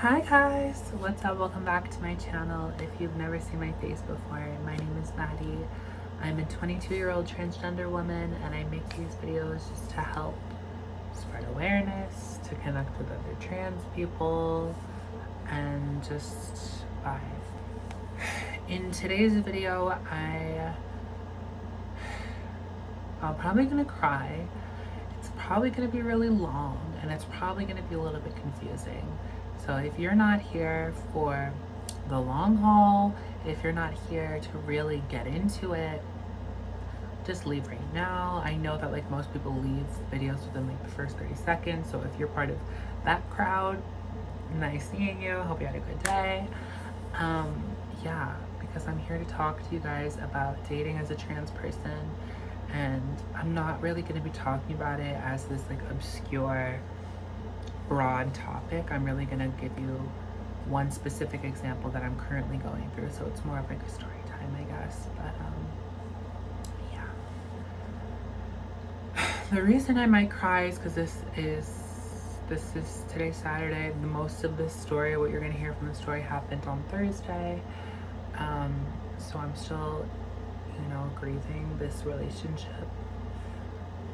Hi guys, what's up? Welcome back to my channel. If you've never seen my face before, my name is Maddie. I'm a 22-year-old transgender woman and I make these videos just to help spread awareness, to connect with other trans people, and just vibe. In today's video, I'm probably gonna cry. It's probably gonna be really long and it's probably gonna be a little bit confusing. So if you're not here for the long haul, if you're not here to really get into it, just leave right now. I know that like most people leave videos within like the first 30 seconds. So if you're part of that crowd, nice seeing you. Hope you had a good day. Yeah, because I'm here to talk to you guys about dating as a trans person. And I'm not really going to be talking about it as this like obscure broad topic. I'm really going to give you one specific example that I'm currently going through, so it's more of like a story time, I guess. But yeah, the reason I might cry is because this is today's Saturday. The most of this story, what you're going to hear from the story, happened on Thursday. So I'm still, grieving this relationship,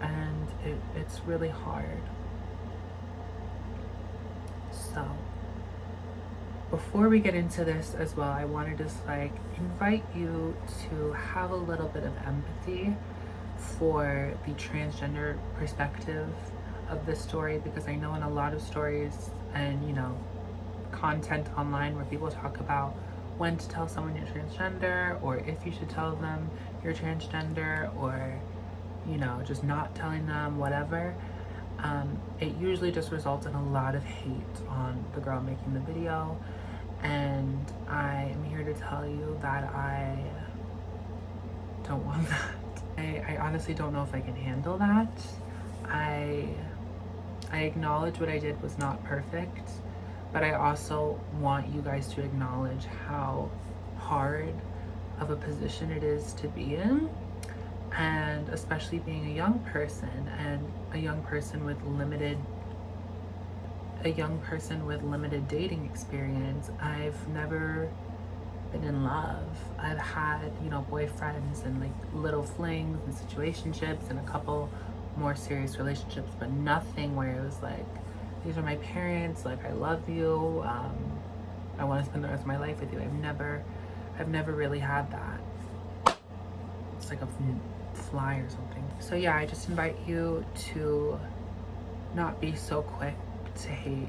and it's really hard. So before we get into this as well, I want to just like invite you to have a little bit of empathy for the transgender perspective of this story, because I know in a lot of stories and content online where people talk about when to tell someone you're transgender, or if you should tell them you're transgender, or just not telling them, whatever. It usually just results in a lot of hate on the girl making the video, and I am here to tell you that I don't want that. I honestly don't know if I can handle that. I acknowledge what I did was not perfect, but I also want you guys to acknowledge how hard of a position it is to be in, and especially being a young person, and a young person with limited dating experience. I've never been in love. I've had, boyfriends and like little flings and situationships and a couple more serious relationships, but nothing where it was like, these are my parents, like I love you, I want to spend the rest of my life with you. I've never really had that. It's like a fly or something. So yeah, I just invite you to not be so quick to hate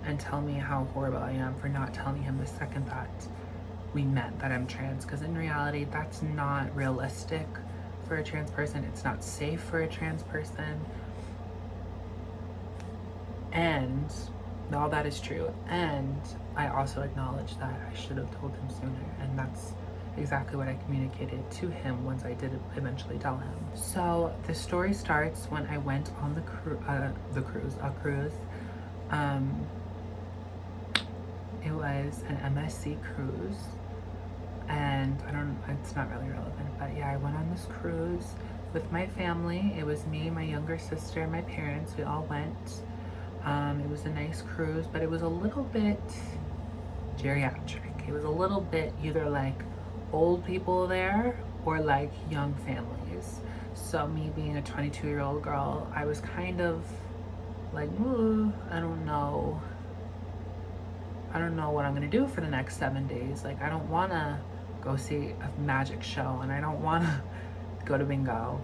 and tell me how horrible I am for not telling him the second that we met that I'm trans, because in reality that's not realistic for a trans person. It's not safe for a trans person, and all that is true. And I also acknowledge that I should have told him sooner, and that's exactly what I communicated to him once I did eventually tell him. So the story starts when I went on a cruise. It was an MSC cruise, and it's not really relevant, but yeah, I went on this cruise with my family. It was me, my younger sister, my parents. We all went. It was a nice cruise, but it was a little bit geriatric. It was a little bit either like old people there or like young families. So me being a 22-year-old girl, I was kind of like, I don't know what I'm gonna do for the next 7 days. Like, I don't wanna go see a magic show, and I don't wanna go to bingo.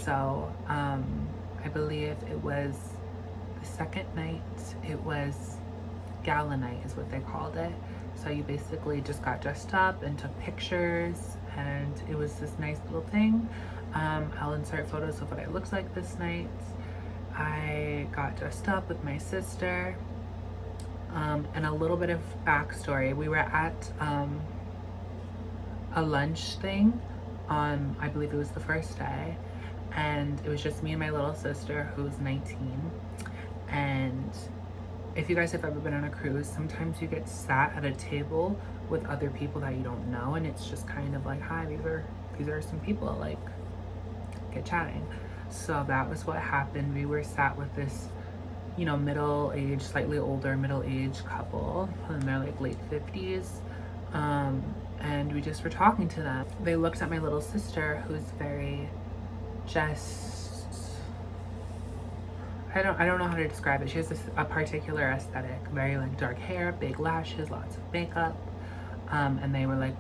So I believe it was the second night. It was gala night is what they called it. So you basically just got dressed up and took pictures, and it was this nice little thing. I'll insert photos of what it looks like this night. I got dressed up with my sister. And a little bit of backstory. We were at a lunch thing on, I believe it was the first day, and it was just me and my little sister, who's 19. And if you guys have ever been on a cruise, sometimes you get sat at a table with other people that you don't know, and it's just kind of like, hi, these are some people, like, get chatting. So that was what happened. We were sat with this you know, middle-aged, slightly older middle-aged couple, and they're like late 50s. And we just were talking to them. They looked at my little sister, who's very just, I don't know how to describe it. She has a particular aesthetic, very like dark hair, big lashes, lots of makeup. And they were like,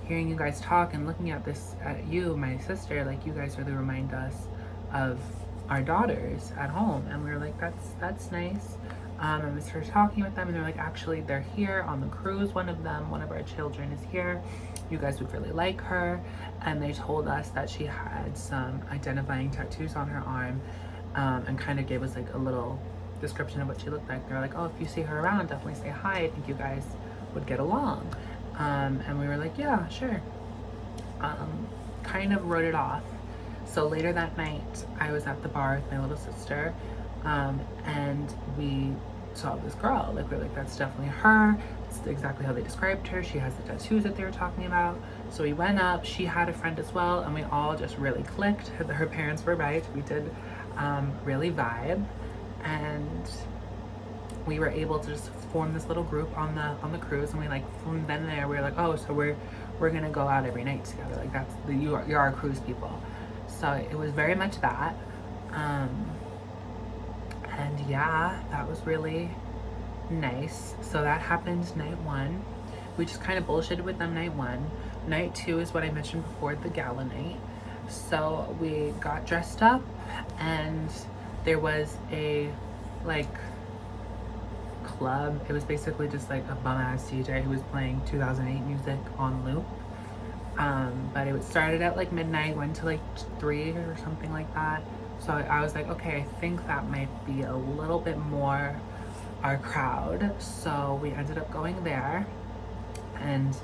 hearing you guys talk and looking at this, at you, my sister, like you guys really remind us of our daughters at home. And we were like, that's nice. And we started talking with them, and they're like, actually, they're here on the cruise. One of our children is here. You guys would really like her. And they told us that she had some identifying tattoos on her arm, and kind of gave us like a little description of what she looked like. They were like, oh, if you see her around, definitely say hi. I think you guys would get along. And we were like, yeah, sure. Kind of wrote it off. So later that night, I was at the bar with my little sister, and we saw this girl. Like, we're like, that's definitely her. It's exactly how they described her. She has the tattoos that they were talking about. So we went up. She had a friend as well, and we all just really clicked. Her parents were right. We did really vibe, and we were able to just form this little group on the cruise. And we like, from then there, we were like, oh, so we're gonna go out every night together. Like, that's you're our cruise people. So it was very much that. And yeah, that was really nice. So that happened night one. We just kind of bullshitted with them night one. Night two is what I mentioned before, the gala night. So we got dressed up, and there was a like club. It was basically just like a bum ass DJ who was playing 2008 music on loop. But it started at like midnight, went to like 3 or something like that. So I was like, okay, I think that might be a little bit more our crowd. So we ended up going there, and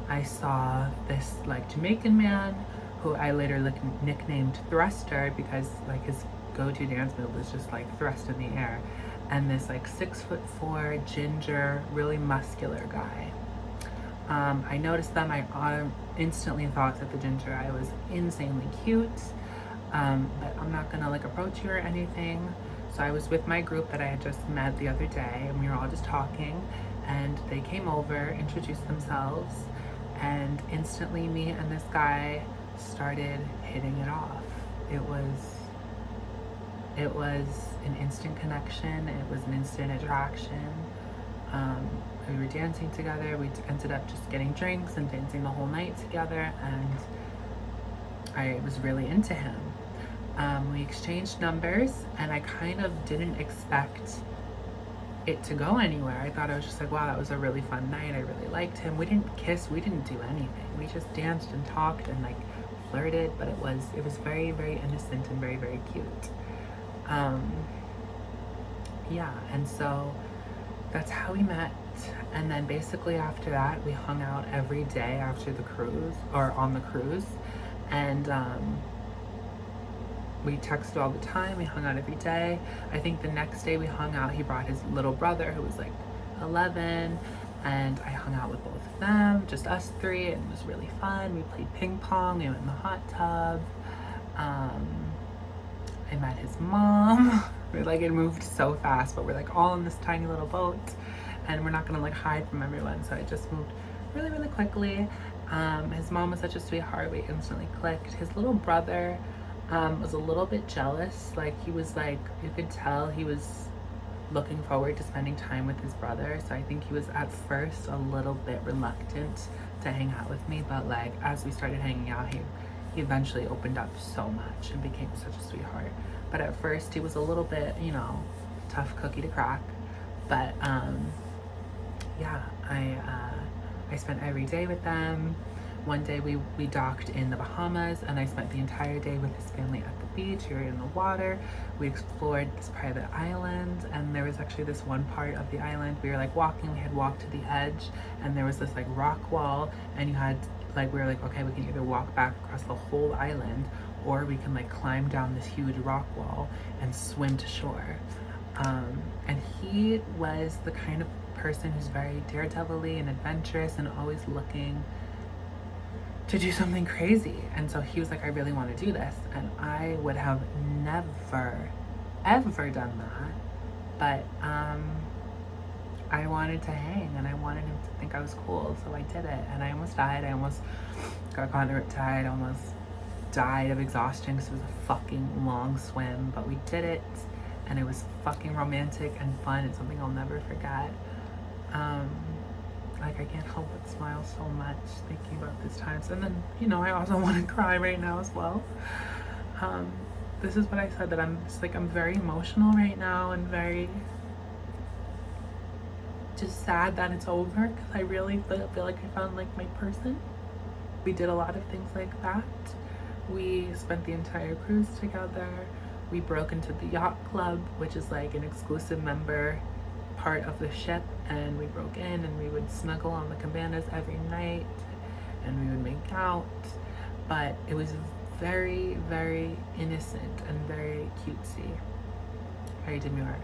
I saw this like Jamaican man who I later nicknamed Thruster, because like his go-to dance move was just like thrust in the air. And this like 6'4" ginger, really muscular guy. I noticed them. I instantly thought that the ginger guy was insanely cute. But I'm not gonna like approach you or anything. So I was with my group that I had just met the other day, and we were all just talking, and they came over, introduced themselves, and instantly me and this guy started hitting it off. It was an instant connection. It was an instant attraction. We were dancing together. We ended up just getting drinks and dancing the whole night together, and I was really into him. We exchanged numbers, and I kind of didn't expect it to go anywhere. I thought, I was just like, wow, that was a really fun night. I really liked him. We didn't kiss. We didn't do anything. We just danced and talked and like flirted, but it was very, very innocent and very, very cute. Yeah, and so that's how we met. And then basically after that, we hung out every day after the cruise, or on the cruise. And we texted all the time. We hung out every day. I think the next day we hung out, he brought his little brother who was like 11, and I hung out with both of them, just us three, and it was really fun. We played ping pong. We went in the hot tub. I met his mom. It moved so fast, but we're like all in this tiny little boat, and we're not gonna like hide from everyone. So it just moved really, really quickly. His mom was such a sweetheart. We instantly clicked. His little brother was a little bit jealous. Like, he was like, you could tell he was looking forward to spending time with his brother. So I think he was at first a little bit reluctant to hang out with me, but like as we started hanging out, he eventually opened up so much and became such a sweetheart. But at first he was a little bit, you know, tough cookie to crack. But yeah, I spent every day with them. One day we docked in the Bahamas, and I spent the entire day with his family at the beach. We were in the water. We explored this private island, and there was actually this one part of the island we were like walking. We had walked to the edge, and there was this like rock wall, and you had like, we were like, okay, we can either walk back across the whole island, or we can like climb down this huge rock wall and swim to shore. And he was the kind of person who's very daredevil-y and adventurous and always looking to do something crazy. And so he was like, I really want to do this. And I would have never, ever done that But I wanted to hang and I wanted him to think I was cool, so I did it. And I almost died. I almost got caught in a riptide. I almost died of exhaustion because it was a fucking long swim. But we did it, and it was fucking romantic and fun. It's something I'll never forget. Like, I can't help but smile so much thinking about these times. And then, you know, I also want to cry right now as well. This is what I said, that I'm just like, I'm very emotional right now and very just sad that it's over, because I really feel like I found like my person. We did a lot of things like that. We spent the entire cruise together. We broke into the yacht club, which is like an exclusive member part of the ship, and we broke in and we would snuggle on the cabanas every night and we would make out. But it was very, very innocent and very cutesy, very demure.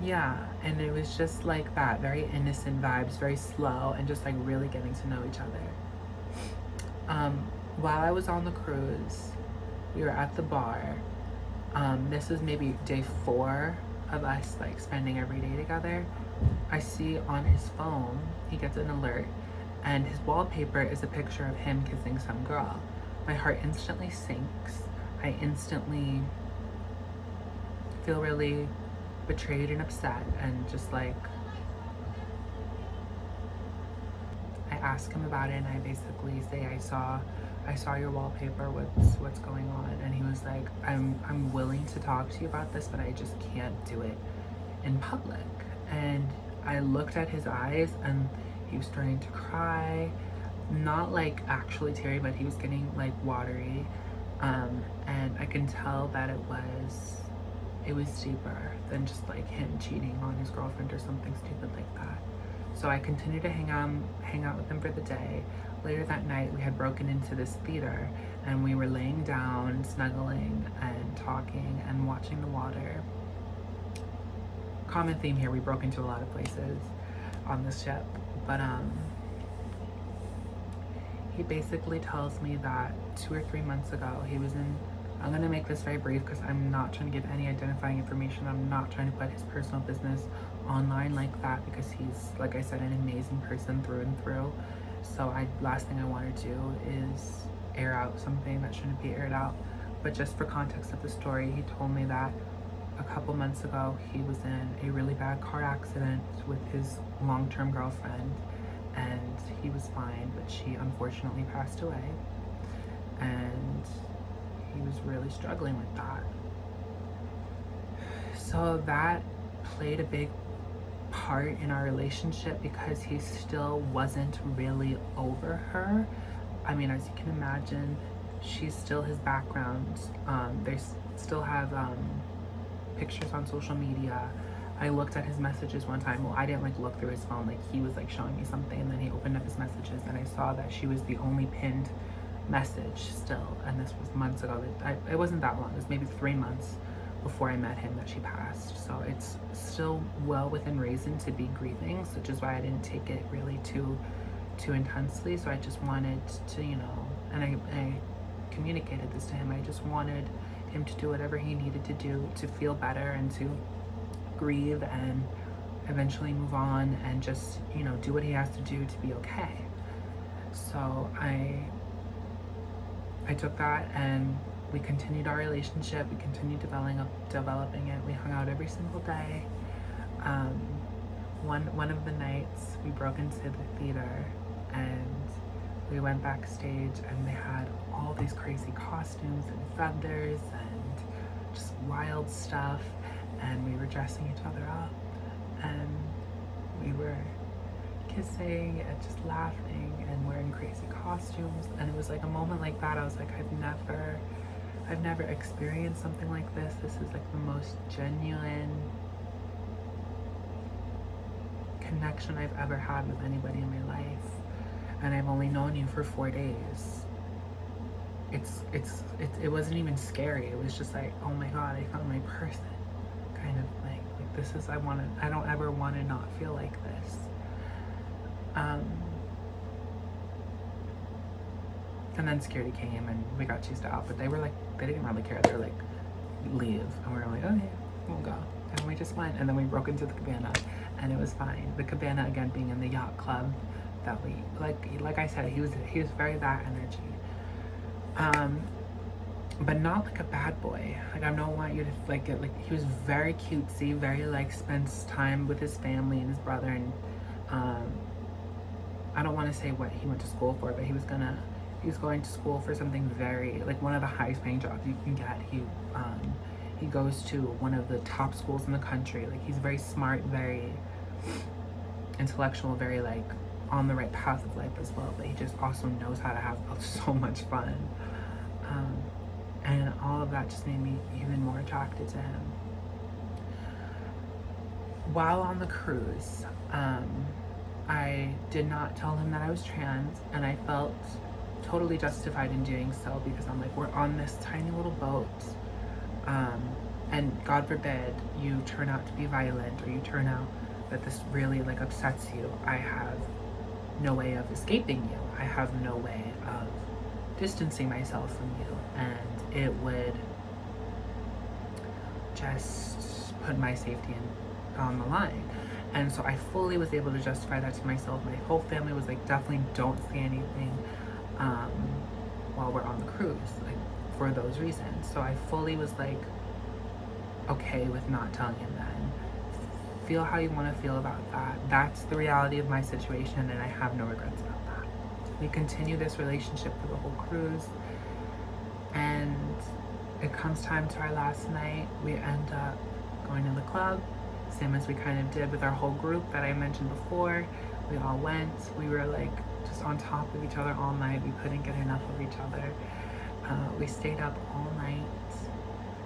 Yeah, and it was just like that, very innocent vibes, very slow, and just like really getting to know each other. While I was on the cruise, we were at the bar. This was maybe day 4 of us like spending every day together. I see on his phone, he gets an alert, and his wallpaper is a picture of him kissing some girl. My heart instantly sinks. I instantly feel really betrayed and upset, and just like, I ask him about it, and I basically say, I saw your wallpaper, what's going on? And he was like, I'm willing to talk to you about this, but I just can't do it in public. And I looked at his eyes and he was starting to cry, not like actually teary, but he was getting like watery. And I can tell that it was deeper than just like him cheating on his girlfriend or something stupid like that. So I continued to hang out with him for the day. Later that night, we had broken into this theater, and we were laying down, snuggling and talking and watching the water. Common theme here, we broke into a lot of places on this ship. But he basically tells me that 2 or 3 months ago, he was in, I'm gonna make this very brief because I'm not trying to give any identifying information. I'm not trying to put his personal business online like that, because he's, like I said, an amazing person through and through. So last thing I want to do is air out something that shouldn't be aired out. But just for context of the story, he told me that a couple months ago he was in a really bad car accident with his long-term girlfriend, and he was fine, but she unfortunately passed away, and he was really struggling with that. So that played a big part in our relationship, because he still wasn't really over her. I mean, as you can imagine, she's still his background. They still have pictures on social media. I looked at his messages one time. Well, I didn't like look through his phone, like he was like showing me something, and then he opened up his messages and I saw that she was the only pinned message still. And this was months ago. It wasn't that long, it was maybe 3 months before I met him that she passed. So it's still well within reason to be grieving, which is why I didn't take it really too intensely. So I just wanted to, you know, and I communicated this to him. I just wanted him to do whatever he needed to do to feel better and to grieve and eventually move on and just, you know, do what he has to do to be okay. So I took that, and we continued our relationship. We continued developing it. We hung out every single day. One of the nights we broke into the theater and we went backstage, and they had all these crazy costumes and feathers and just wild stuff, and we were dressing each other up, and we were kissing and just laughing and wearing crazy costumes. And it was like a moment like that, I was like, I've never experienced something like this. This is like the most genuine connection I've ever had with anybody in my life. And I've only known you for 4 days. It wasn't even scary. It was just like, oh my God, I found my person. Kind of like this is, I don't ever want to not feel like this. And then security came and we got chased out, but they were like, they didn't really care. They're like, leave. And we were like, okay, we'll go. And we just went, and then we broke into the cabana, and it was fine. The cabana, again, being in the yacht club that we, like I said, he was very that energy. But not like a bad boy. Like, I don't want you to like it. Like, he was very cutesy, very like spends time with his family and his brother. And I don't want to say what he went to school for, but he was going to school for something very like one of the highest paying jobs you can get. He goes to one of the top schools in the country. Like, he's very smart, very intellectual, very like on the right path of life as well. But he just also knows how to have so much fun. And all of that just made me even more attracted to him. While on the cruise, I did not tell him that I was trans, and I felt totally justified in doing so, because I'm like, we're on this tiny little boat, and God forbid you turn out to be violent, or you turn out that this really like upsets you. I have no way of escaping you. I have no way of distancing myself from you, and it would just put my safety on the line. And so I fully was able to justify that to myself. My whole family was like, definitely don't say anything while we're on the cruise, like, for those reasons. So I fully was like okay with not telling him that. Feel how you want to feel about that. That's the reality of my situation, and I have no regrets about that. We continue this relationship for the whole cruise, and it comes time to our last night. We end up going to the club, same as we kind of did with our whole group that I mentioned before. We all went. We were like just on top of each other all night. We couldn't get enough of each other. We stayed up all night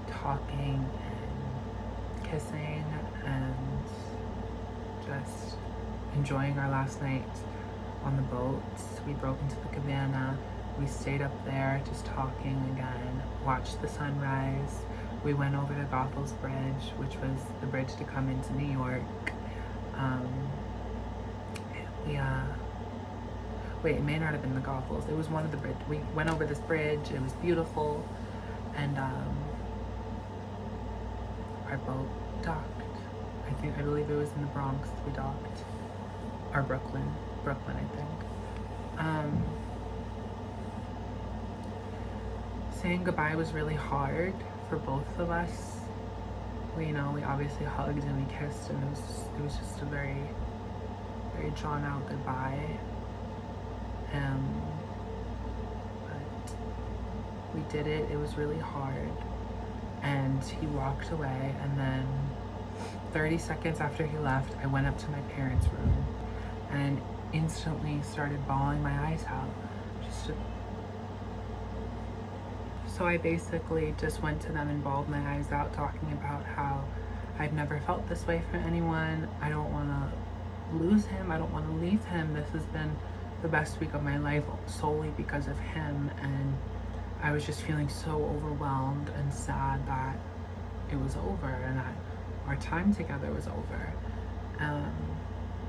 talking and kissing and just enjoying our last night on the boat. We broke into the cabana. We stayed up there just talking again, watched the sunrise. We went over to Gothel's Bridge, which was the bridge to come into New York. Wait, it may not have been the Gothels. It was one of the bridges. We went over this bridge. It was beautiful. And our boat docked. I believe it was in the Bronx we docked. Or Brooklyn, I think. Saying goodbye was really hard for both of us. We obviously hugged and we kissed, and it was just a very, very drawn out goodbye. But we did it. It was really hard. And he walked away, and then 30 seconds after he left, I went up to my parents' room and instantly started bawling my eyes out. So I basically just went to them and bawled my eyes out, talking about how I've never felt this way for anyone. I don't want to lose him. I don't want to leave him. This has been the best week of my life solely because of him. And I was just feeling so overwhelmed and sad that it was over and that our time together was over.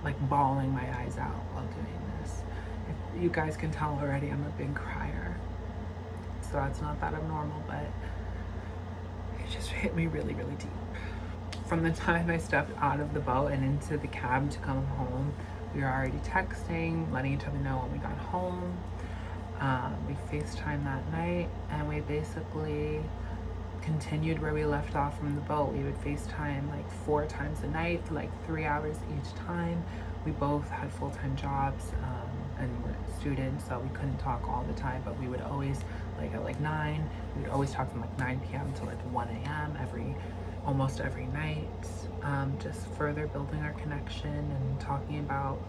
Like bawling my eyes out while doing this. If you guys can tell already, I'm a big crier. So that's not that abnormal, but it just hit me really, really deep. From the time I stepped out of the boat and into the cab to come home, we were already texting, letting each other know when we got home. We FaceTimed that night, and we basically continued where we left off from the boat. We would FaceTime like 4 times a night for like 3 hours each time. We both had full-time jobs and were students, so we couldn't talk all the time, but we would always, like at like 9, we would always talk from like 9 p.m. to like 1 a.m. almost every night, just further building our connection and talking about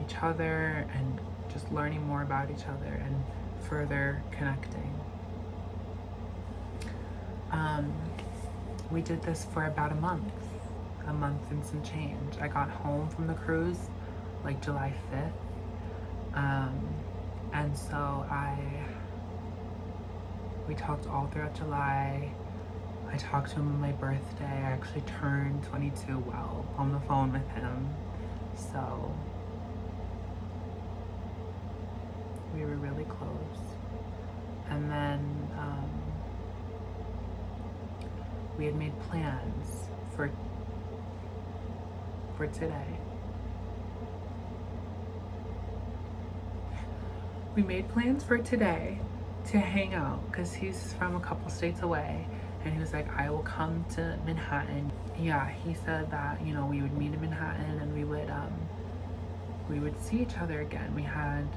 each other and just learning more about each other and further connecting. We did this for about a month and some change. I got home from the cruise like July 5th. And so we talked all throughout July. I talked to him on my birthday. I actually turned 22 while on the phone with him. So we were really close. And then We had made plans for today. We made plans for today to hang out because he's from a couple states away, and he was like, I will come to Manhattan. Yeah, he said that, you know, we would meet in Manhattan and we would see each other again. We had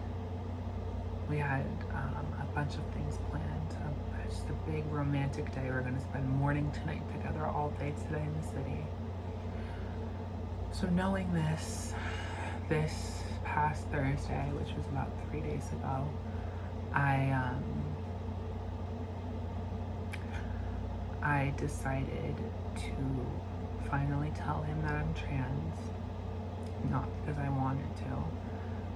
a bunch of things planned. Just a big romantic day. We're gonna spend morning to night together all day today in the city. So knowing this past Thursday, which was about 3 days ago, I decided to finally tell him that I'm trans. Not because I wanted to,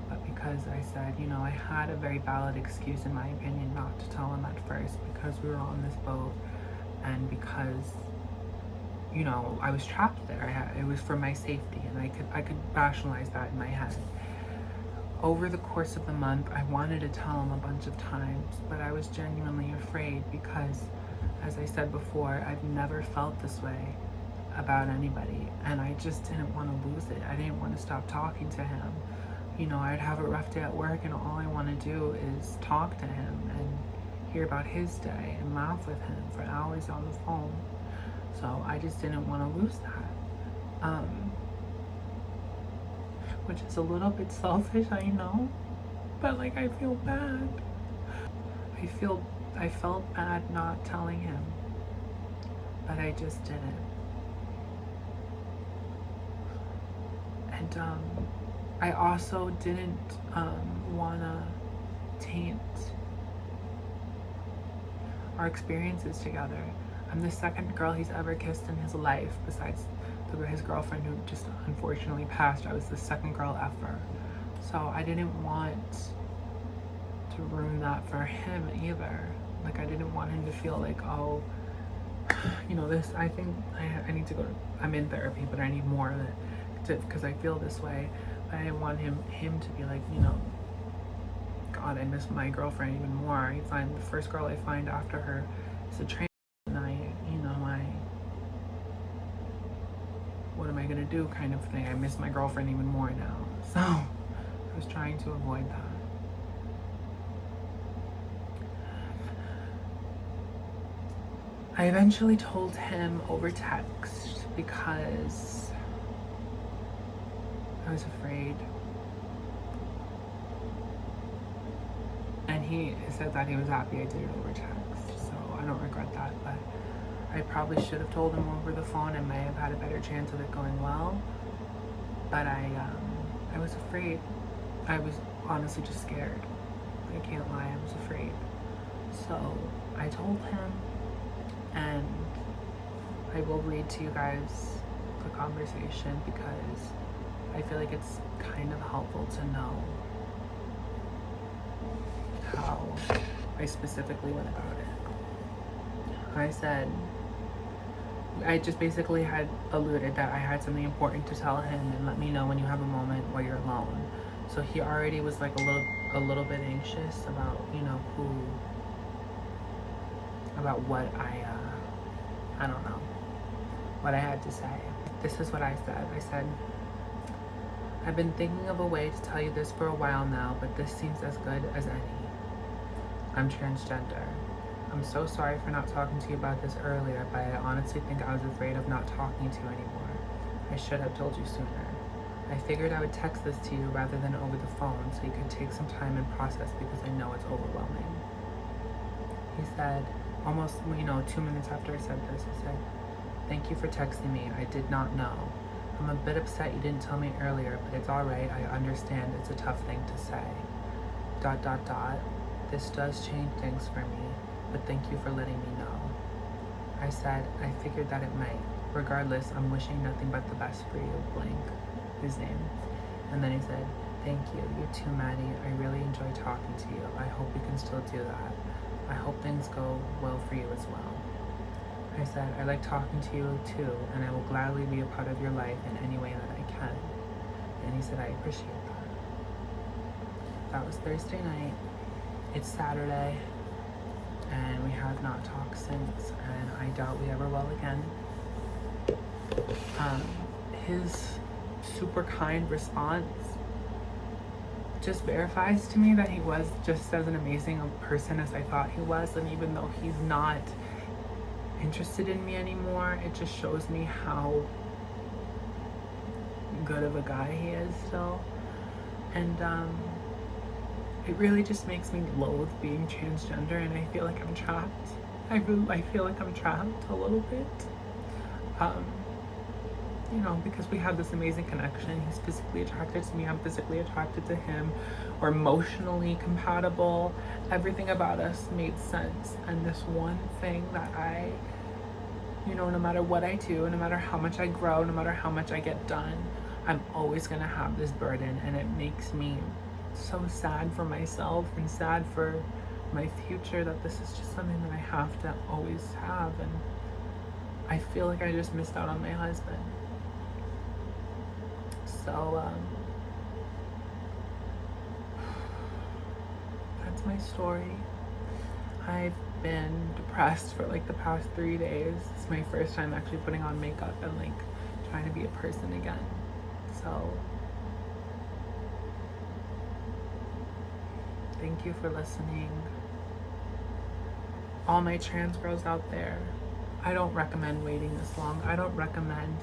but because I said, you know, I had a very valid excuse in my opinion not to tell him at first, because we were on this boat and because, you know, I was trapped there. It was for my safety, and I could rationalize that in my head. Over the course of the month, I wanted to tell him a bunch of times, but I was genuinely afraid because, as I said before, I've never felt this way about anybody, and I just didn't want to lose it. I didn't want to stop talking to him. You know, I'd have a rough day at work and all I want to do is talk to him and hear about his day and laugh with him for hours on the phone. So I just didn't want to lose that. Which is a little bit selfish, I know, but like I feel bad. I felt bad not telling him, but I just didn't. And I also didn't wanna taint our experiences together. I'm the second girl he's ever kissed in his life, besides his girlfriend who just unfortunately passed. I was the second girl ever. So I didn't want to ruin that for him either. Like, I didn't want him to feel like, oh, you know, this, I think I need to go to, I'm in therapy, but I need more of it because I feel this way. But I didn't want him to be like, you know, God, I miss my girlfriend even more. I find the first girl I find after her is a trans, and what am I gonna do kind of thing. I miss my girlfriend even more now. So I was trying to avoid that. I eventually told him over text because I was afraid. And he said that he was happy I did it over text, so I don't regret that, but I probably should have told him over the phone and may have had a better chance of it going well. But I was afraid. I was honestly just scared. I can't lie, I was afraid. So I told him, and I will read to you guys the conversation because I feel like it's kind of helpful to know how I specifically went about it. I said, I just basically had alluded that I had something important to tell him and let me know when you have a moment where you're alone. So he already was like a little bit anxious about, you know, about what I don't know, what I had to say. This is what I said. I said, I've been thinking of a way to tell you this for a while now, but this seems as good as any. I'm transgender. I'm so sorry for not talking to you about this earlier, but I honestly think I was afraid of not talking to you anymore. I should have told you sooner. I figured I would text this to you rather than over the phone so you could take some time and process because I know it's overwhelming. He said, almost, 2 minutes after I said this, he said, thank you for texting me. I did not know. I'm a bit upset you didn't tell me earlier, but it's alright. I understand it's a tough thing to say. ... This does change things for me, but thank you for letting me know. I said, I figured that it might. Regardless, I'm wishing nothing but the best for you, blank, his name. And then he said, thank you. You too, Maddie. I really enjoy talking to you. I hope we can still do that. I hope things go well for you as well. I said, I like talking to you too, and I will gladly be a part of your life in any way that I can. And he said, I appreciate that. That was Thursday night. It's Saturday, and we have not talked since, and I doubt we ever will again. His super kind response just verifies to me that he was just as an amazing a person as I thought he was, and even though he's not interested in me anymore, it just shows me how good of a guy he is still. And it really just makes me loathe being transgender, and I feel like I'm trapped. I feel like I'm trapped a little bit. You know, because we have this amazing connection. He's physically attracted to me, I'm physically attracted to him. We're emotionally compatible. Everything about us made sense. And this one thing that I, you know, no matter what I do, no matter how much I grow, no matter how much I get done, I'm always gonna have this burden, and it makes me so sad for myself and sad for my future that this is just something that I have to always have. And I feel like I just missed out on my husband. So that's my story. I've been depressed for like the past 3 days. It's my first time actually putting on makeup and like trying to be a person again. So thank you for listening. All my trans girls out there, I don't recommend waiting this long. I don't recommend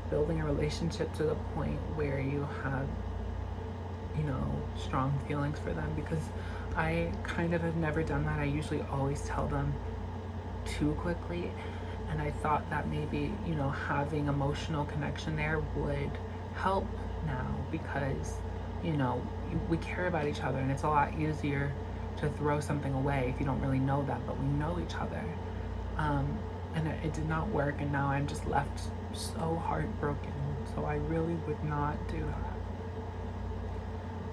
building a relationship to the point where you have, you know, strong feelings for them, because I kind of have never done that. I usually always tell them too quickly, and I thought that maybe, you know, having emotional connection there would help now, because, you know, we care about each other, and it's a lot easier to throw something away if you don't really know them, but we know each other. And it did not work, and now I'm just left so heartbroken. So I really would not do that.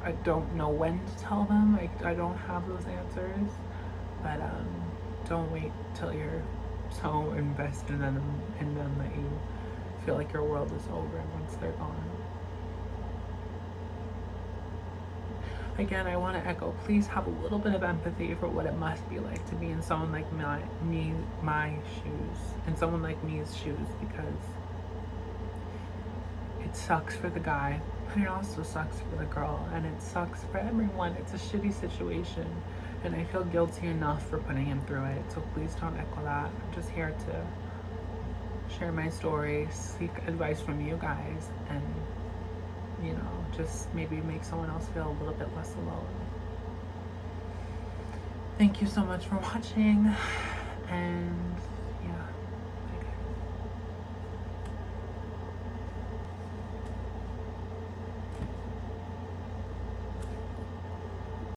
I don't know when to tell them. I don't have those answers, but don't wait till you're so invested in them that you feel like your world is over once they're gone. Again, I want to echo, please have a little bit of empathy for what it must be like to be in someone like my shoes, in someone like me's shoes, because it sucks for the guy, but it also sucks for the girl, and it sucks for everyone. It's a shitty situation, and I feel guilty enough for putting him through it, so please don't echo that. I'm just here to share my story, seek advice from you guys, and, you know, just maybe make someone else feel a little bit less alone. Thank you so much for watching, and